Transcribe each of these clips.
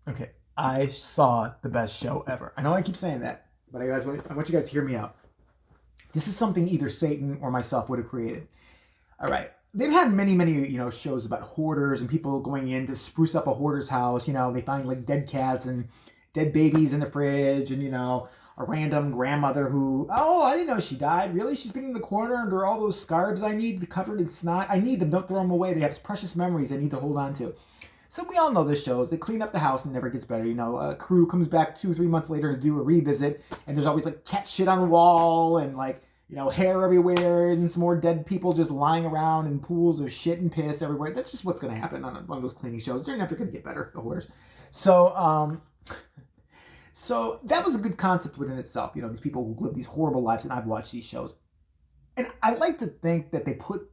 Okay, I saw the best show ever. I know I keep saying that, but I want you guys to hear me out. This is something either Satan or myself would have created. All right. They've had many, shows about hoarders and people going in to spruce up a hoarder's house. They find like dead cats and dead babies in the fridge and, a random grandmother who, oh, I didn't know she died. Really? She's been in the corner under all those scarves I need covered in snot. I need them. Don't throw them away. They have precious memories I need to hold on to. So we all know this shows. They clean up the house and it never gets better. A crew comes back 2 or 3 months later to do a revisit, and there's always like cat shit on the wall and like hair everywhere and some more dead people just lying around in pools of shit and piss everywhere. That's just what's going to happen on one of those cleaning shows. They're never going to get better, the hoarders. So that was a good concept within itself. These people who live these horrible lives, and I've watched these shows, and I like to think that they put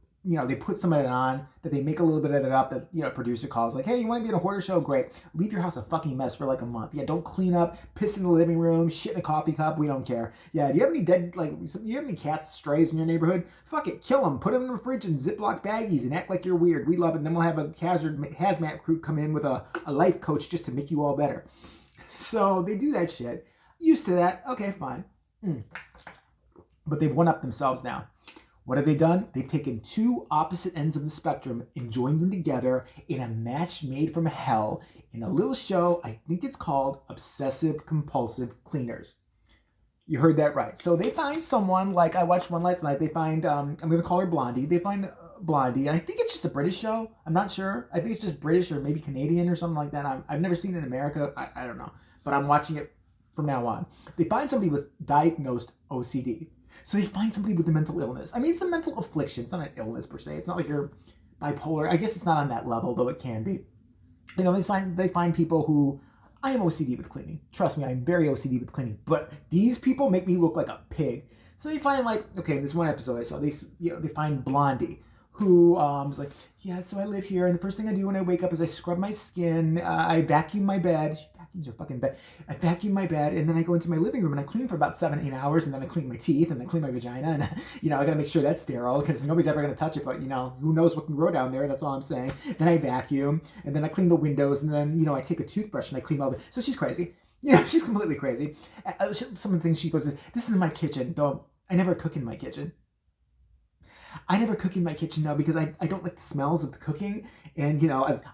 some of it on, that they make a little bit of it up, that, producer calls like, hey, you want to be in a hoarder show? Great. Leave your house a fucking mess for like a month. Yeah, don't clean up, piss in the living room, shit in a coffee cup. We don't care. Yeah, do you have any cats, strays in your neighborhood? Fuck it, kill them. Put them in the fridge in Ziploc baggies and act like you're weird. We love it. And then we'll have a hazmat crew come in with a life coach just to make you all better. So they do that shit. Used to that. Okay, fine. But they've one up themselves now. What have they done? They've taken two opposite ends of the spectrum and joined them together in a match made from hell in a little show. I think it's called Obsessive Compulsive Cleaners. You heard that right. So they find someone, like I watched one last night. They find, I'm going to call her Blondie. They find Blondie, and I think it's just a British show. I'm not sure. I think it's just British or maybe Canadian or something like that. I've never seen it in America. I don't know. But I'm watching it from now on. They find somebody with diagnosed OCD. So they find somebody with a mental illness. I mean, it's a mental affliction. It's not an illness per se. It's not like you're bipolar. I guess it's not on that level, though it can be. They find people who, I am OCD with cleaning. Trust me, I'm very OCD with cleaning. But these people make me look like a pig. So they find this one episode I saw, they find Blondie, who is like, yeah, so I live here, and the first thing I do when I wake up is I scrub my skin, I vacuum my bed. She vacuums her fucking bed. I vacuum my bed, and then I go into my living room and I clean for about 7-8 hours, and then I clean my teeth, and I clean my vagina, and I gotta make sure that's sterile because nobody's ever gonna touch it. But who knows what can grow down there? That's all I'm saying. Then I vacuum, and then I clean the windows, and then I take a toothbrush and I clean all the. So she's crazy. She's completely crazy. Some of the things she goes, this is my kitchen, though I never cook in my kitchen. I never cook in my kitchen now because I don't like the smells of the cooking. And,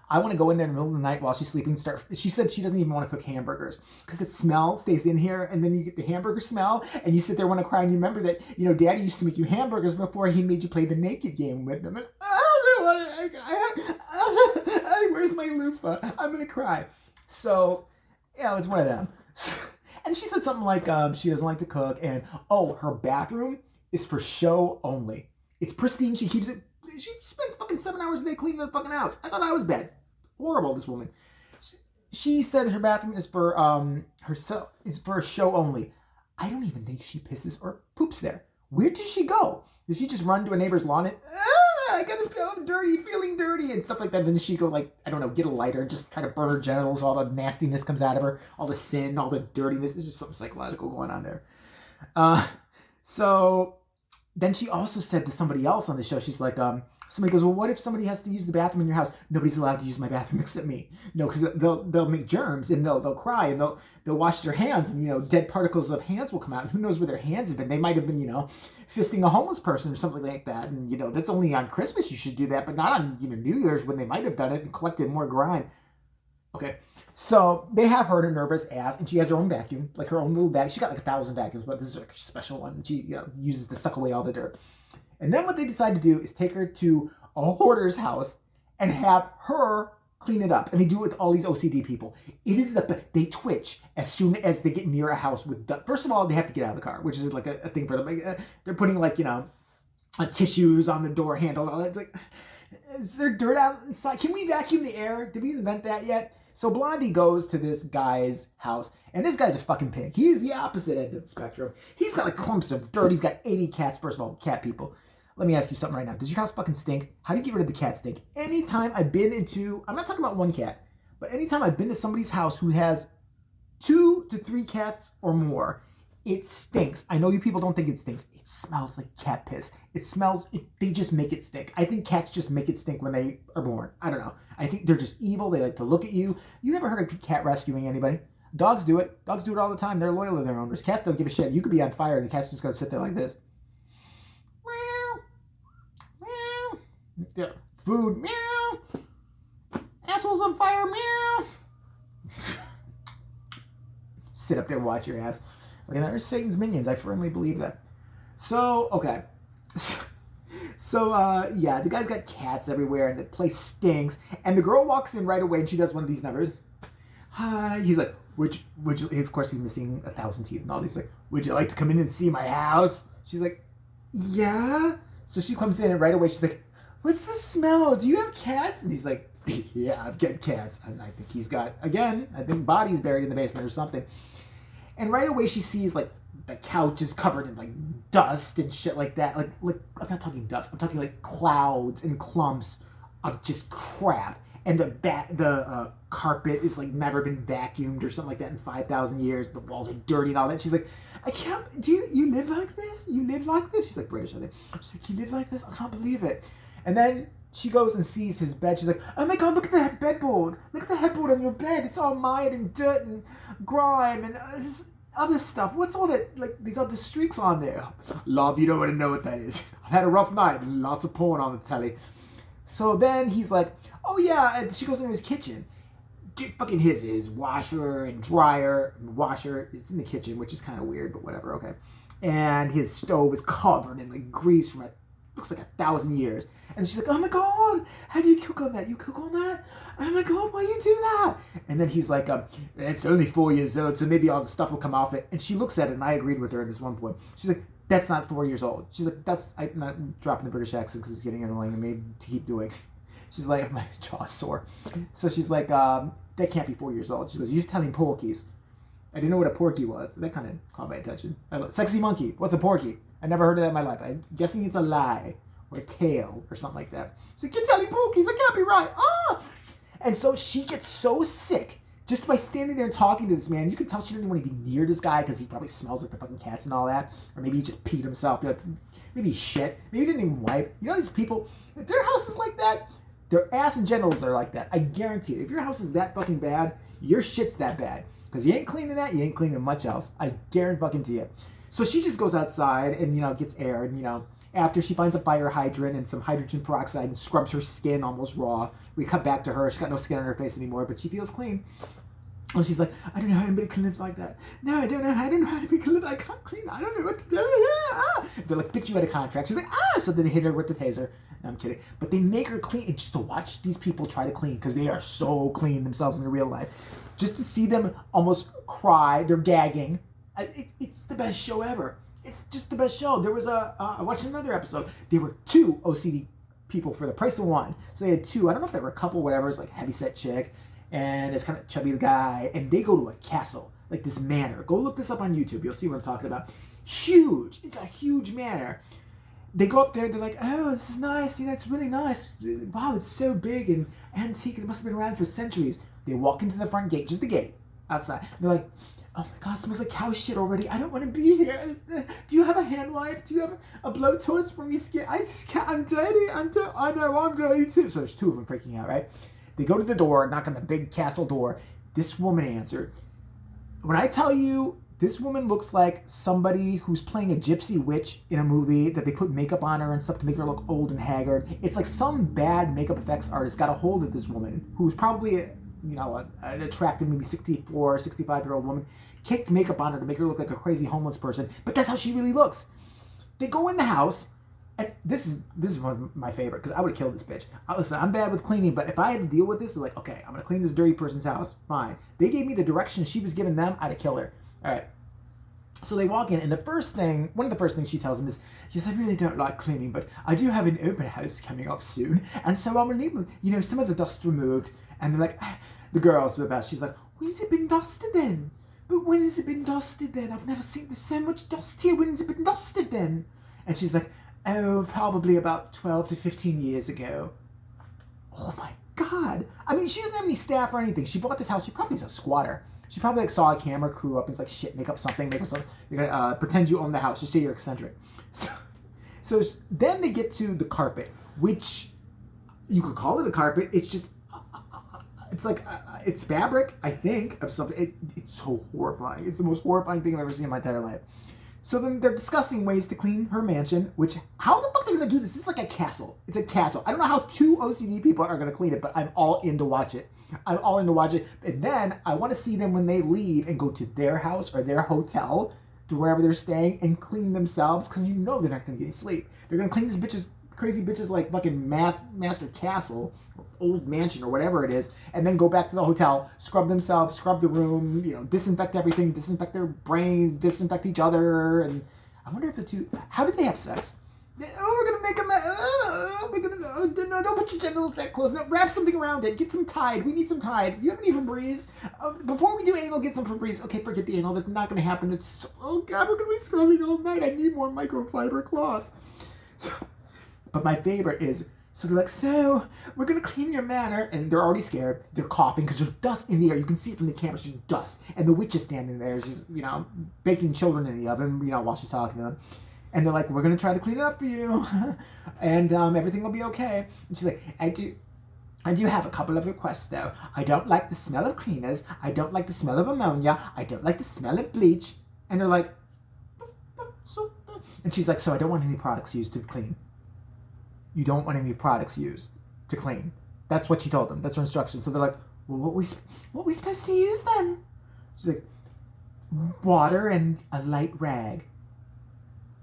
I want to go in there in the middle of the night while she's sleeping. She said she doesn't even want to cook hamburgers because the smell stays in here. And then you get the hamburger smell and you sit there want to cry. And you remember that, Daddy used to make you hamburgers before he made you play the naked game with them. And, where's my loofah? I'm going to cry. So, it's one of them. And she said something like she doesn't like to cook. And, her bathroom is for show only. It's pristine. She keeps it. She spends fucking 7 hours a day cleaning the fucking house. I thought I was bad. Horrible, this woman. She said her bathroom is for a show only. I don't even think she pisses or poops there. Where does she go? Does she just run to a neighbor's lawn and I gotta feel dirty, feeling dirty and stuff like that? Then does she go get a lighter and just try to burn her genitals? All the nastiness comes out of her, all the sin, all the dirtiness. There's just something psychological going on there. So. Then she also said to somebody else on the show, she's like, somebody goes, well, what if somebody has to use the bathroom in your house? Nobody's allowed to use my bathroom except me. No, because they'll make germs and they'll cry and they'll wash their hands and, dead particles of hands will come out. And who knows where their hands have been? They might have been, fisting a homeless person or something like that. And, that's only on Christmas you should do that, but not on, New Year's when they might have done it and collected more grime. Okay. So they have her in a nervous ass, and she has her own vacuum, like her own little bag. She got 1,000 vacuums, but this is like a special one. She uses to suck away all the dirt. And then what they decide to do is take her to a hoarder's house and have her clean it up. And they do it with all these OCD people. They twitch as soon as they get near a house with dust. First of all, they have to get out of the car, which is like a thing for them. They're putting tissues on the door handle. It's like, is there dirt out inside? Can we vacuum the air? Did we invent that yet? So Blondie goes to this guy's house, and this guy's a fucking pig. He's the opposite end of the spectrum. He's got clumps of dirt. He's got 80 cats. First of all, cat people. Let me ask you something right now. Does your house fucking stink? How do you get rid of the cat stink? Anytime I've been I'm not talking about one cat, but anytime I've been to somebody's house who has 2 to 3 cats or more, It stinks. I know you people don't think it stinks. It smells like cat piss. They just make it stink. I think cats just make it stink when they are born. I don't know. I think they're just evil. They like to look at you. You never heard of a cat rescuing anybody? Dogs do it. Dogs do it all the time. They're loyal to their owners. Cats don't give a shit. You could be on fire and the cat's just going to sit there like this. Meow. Meow. Yeah. Food. Meow. Assholes on fire. Meow. Sit up there and watch your ass. Look at that. There's Satan's minions. I firmly believe that. So, okay. Yeah, the guy's got cats everywhere and the place stinks. And the girl walks in right away and she does one of these numbers. Hi. He's like, would you, of course he's missing 1,000 teeth and all these, like, would you like to come in and see my house? She's like, yeah. So she comes in and right away she's like, what's the smell? Do you have cats? And he's like, yeah, I've got cats. And I think he's got, again, I think bodies buried in the basement or something. And right away she sees, like, the couch is covered in, like, dust and shit like that. Like I'm not talking dust. I'm talking, like, clouds and clumps of just crap. And the carpet is, like, never been vacuumed or something like that in 5,000 years. The walls are dirty and all that. She's like, I can't, you live like this? You live like this? She's, like, British, I think. She's like, you live like this? I can't believe it. And then she goes and sees his bed. She's like, oh my God, look at the bedboard. Look at the headboard on your bed. It's all mired and dirt and grime and this other stuff. What's all that, like, these other streaks on there? Love, you don't want to know what that is. I've had a rough night and lots of porn on the telly. So then he's like, oh yeah, and she goes into his kitchen. Fucking his washer and dryer. Washer, it's in the kitchen, which is kind of weird, but whatever, okay. And his stove is covered in, like, grease from looks like 1,000 years. And she's like, oh my God, how do you cook on that? You cook on that? Oh my God, why you do that? And then he's like, it's only 4 years old, so maybe all the stuff will come off it. And she looks at it, and I agreed with her at this one point. She's like, that's not 4 years old. She's like, I'm not dropping the British accent because it's getting annoying and me to keep doing. She's like, my jaw's sore. So she's like, that can't be 4 years old. She goes, you're telling porkies. I didn't know what a porky was. That kind of caught my attention. Sexy monkey. What's a porky? I never heard of that in my life. I'm guessing it's a lie or a tail or something like that. So you're telling porkies. That can't be right. Ah! And so she gets so sick just by standing there and talking to this man. You can tell she didn't want to be near this guy because he probably smells like the fucking cats and all that. Or maybe he just peed himself. Maybe he shit. Maybe he didn't even wipe. You know these people, if their house is like that, their ass and genitals are like that. I guarantee it. If your house is that fucking bad, your shit's that bad. Because you ain't cleaning that, you ain't cleaning much else. I guarantee it. So she just goes outside and, gets air. And, after she finds a fire hydrant and some hydrogen peroxide and scrubs her skin almost raw, we cut back to her. She's got no skin on her face anymore, but she feels clean. And she's like, I don't know how anybody can live like that. No, I don't know how anybody can live. I can't clean. I don't know what to do. They're like, bitch, you had a contract. She's like, So then they hit her with the taser. No, I'm kidding. But they make her clean. And just to watch these people try to clean, because they are so clean themselves in real life. Just to see them almost cry. They're gagging. It's the best show ever. It's just the best show. There was I watched another episode. There were 2 OCD people for the price of 1. So they had 2. I don't know if they were a couple, whatever. It's like a heavyset chick. And it's kind of chubby guy. And they go to a castle. Like this manor. Go look this up on YouTube. You'll see what I'm talking about. Huge. It's a huge manor. They go up there. They're like, oh, this is nice. It's really nice. Wow, it's so big and antique. It must have been around for centuries. They walk into the front gate. Just the gate. Outside. They're like, oh my God, it smells like cow shit already. I don't want to be here. Do you have a hand wipe? Do you have a blowtorch for me skin? I just can't. I'm dirty. I know I'm dirty too. So there's 2 of them freaking out, right? They go to the door, knock on the big castle door. This woman answered. When I tell you, this woman looks like somebody who's playing a gypsy witch in a movie that they put makeup on her and stuff to make her look old and haggard. It's like some bad makeup effects artist got a hold of this woman who's probably an attractive, maybe 64, 65-year-old woman, kicked makeup on her to make her look like a crazy homeless person, but that's how she really looks. They go in the house, and this is one of my favorite, because I would have killed this bitch. Listen, I'm bad with cleaning, but if I had to deal with this, it's like, okay, I'm going to clean this dirty person's house. Fine. They gave me the direction she was giving them, I'd have killed her. All right. So they walk in, and one of the first things she tells them is, she says, I really don't like cleaning, but I do have an open house coming up soon, and so I'm going to need, some of the dust removed. And they're like, the girl's the best. She's like, when's it been dusted then? But when has it been dusted then? I've never seen so much dust here. When has it been dusted then? And she's like, oh, probably about 12 to 15 years ago. Oh my God. I mean, she doesn't have any staff or anything. She bought this house. She probably is a squatter. She probably like saw a camera crew up and it's like, shit, make up something. You're gonna pretend you own the house. Just say you're eccentric. So then they get to the carpet, which you could call it a carpet. It's just, it's like, it's fabric, I think, of something. It's so horrifying. It's the most horrifying thing I've ever seen in my entire life. So then they're discussing ways to clean her mansion, which, how the fuck are they going to do this? This is like a castle. It's a castle. I don't know how 2 OCD people are going to clean it, but I'm all in to watch it. I'm all in to watch it. And then I want to see them when they leave and go to their house or their hotel, to wherever they're staying, and clean themselves, because you know they're not going to get any sleep. They're going to clean these crazy bitches like fucking Master Castle, or Old Mansion, or whatever it is, and then go back to the hotel, scrub themselves, scrub the room, disinfect everything, disinfect their brains, disinfect each other. And I wonder if the two, how did they have sex? Oh, we're gonna make them. No, don't put your genitals that close. No, wrap something around it. Get some Tide. We need some Tide. Do you have any Febreze? Before we do anal, get some Febreze. Okay, forget the anal. That's not gonna happen. Oh god, we're gonna be scrubbing all night. I need more microfiber cloths. But my favorite is, so they're like, so we're gonna clean your manor, and they're already scared. They're coughing because there's dust in the air. You can see it from the camera. There's dust, and the witch is standing there. She's baking children in the oven. While she's talking to them. And they're like, we're going to try to clean it up for you. And everything will be okay. And she's like, I do have a couple of requests, though. I don't like the smell of cleaners. I don't like the smell of ammonia. I don't like the smell of bleach. And they're like, and she's like, so I don't want any products used to clean. You don't want any products used to clean. That's what she told them. That's her instruction. So they're like, well, what we supposed to use then? She's like, water and a light rag.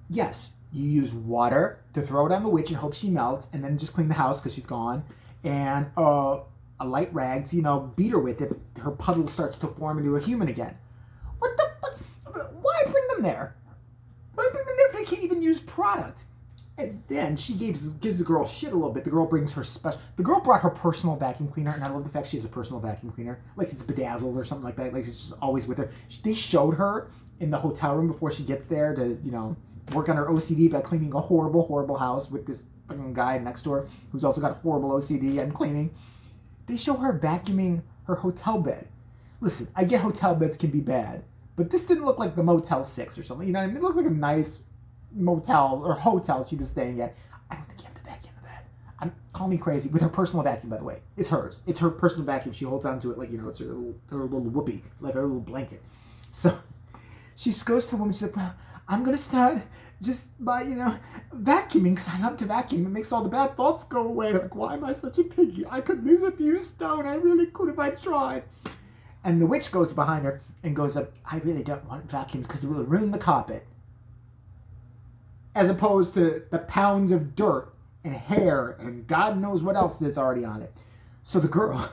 Yes, you use water to throw it on the witch and hope she melts, and then just clean the house because she's gone. And a light rag to, beat her with it. Her puddle starts to form into a human again. What the fuck? Why bring them there? Why bring them there if they can't even use product? And then she gives the girl shit a little bit. The girl brings her the girl brought her personal vacuum cleaner, and I love the fact she has a personal vacuum cleaner. Like it's bedazzled or something like that. Like it's just always with her. They showed her in the hotel room before she gets there to, work on her OCD by cleaning a horrible, horrible house with this fucking guy next door who's also got horrible OCD and cleaning. They show her vacuuming her hotel bed. Listen, I get hotel beds can be bad, but this didn't look like the Motel 6 or something. You know what I mean? It looked like a nice motel or hotel she was staying at. I don't think you have to vacuum the bed. Call me crazy. With her personal vacuum, by the way. It's hers. It's her personal vacuum. She holds onto it like, it's her little whoopee, like her little blanket. So she goes to the woman, she's like, well, I'm going to start just by, vacuuming, because I love to vacuum. It makes all the bad thoughts go away. Like, why am I such a piggy? I could lose a few stone. I really could if I tried. And the witch goes behind her and goes up, I really don't want vacuums because it will ruin the carpet. As opposed to the pounds of dirt and hair and God knows what else is already on it. So the girl,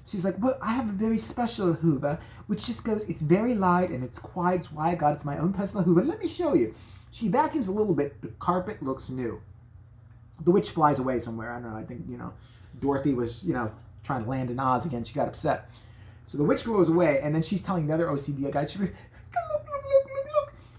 she's like, well, I have a very special Hoover, which just goes, it's very light and it's quiet. It's why I got it. It's my own personal Hoover. Let me show you. She vacuums a little bit. The carpet looks new. The witch flies away somewhere. I don't know. I think, Dorothy was, trying to land in Oz again. She got upset. So the witch goes away, and then she's telling the other OCD guy, she's like, look.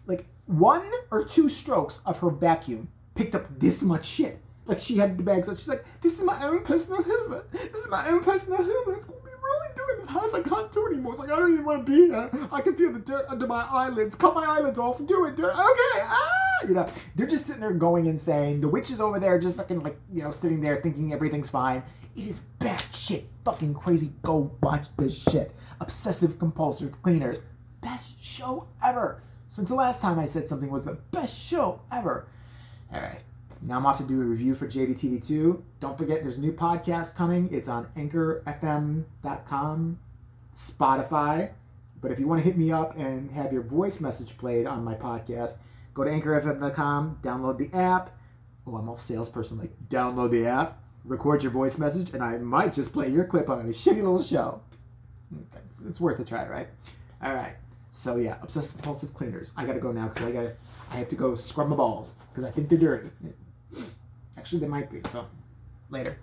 Like 1 or 2 strokes of her vacuum picked up this much shit. Like she had the bags. She's like, this is my own personal Hoover. This is my own personal Hoover. It's going to be ruined doing this house. I can't do it anymore. It's like, I don't even want to be here. I can feel the dirt under my eyelids. Cut my eyelids off and do it. Okay. They're just sitting there going insane. The witch is over there just fucking sitting there thinking everything's fine. It is bad shit. Fucking crazy. Go watch this shit. Obsessive Compulsive Cleaners. Best show ever. Since the last time I said something was the best show ever. All right. Now I'm off to do a review for JVTV2. Don't forget, there's a new podcast coming. It's on anchorfm.com, Spotify. But if you want to hit me up and have your voice message played on my podcast, go to anchorfm.com, download the app. Oh, I'm all salesperson, like, download the app, record your voice message, and I might just play your clip on a shitty little show. It's worth a try, right? All right. So, yeah, Obsessive Compulsive Cleaners. I got to go now because I have to go scrub my balls because I think they're dirty. Actually, they might be. So, later.